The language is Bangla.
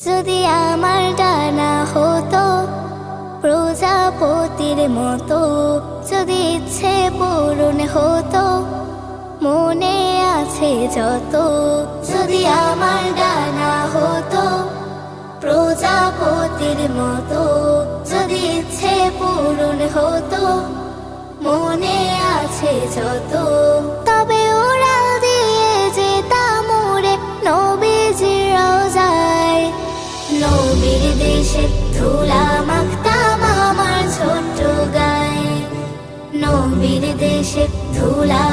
যদি আমার ডানা হতো প্রজাপতির মতো, যদি ইচ্ছে পূরণ হতো মনে আছে যত। যদি আমার ডানা হতো প্রজাপতির মতো, যদি ইচ্ছে পূরণ হতো মনে আছে যত। তবে উড়াল দিয়ে যেতাম উড়ে নবীজির রওজায়, নবীর দেশে ধুলা মাখতাম আমার ছোট্ট গায়ে, নবীর দেশে ধুলা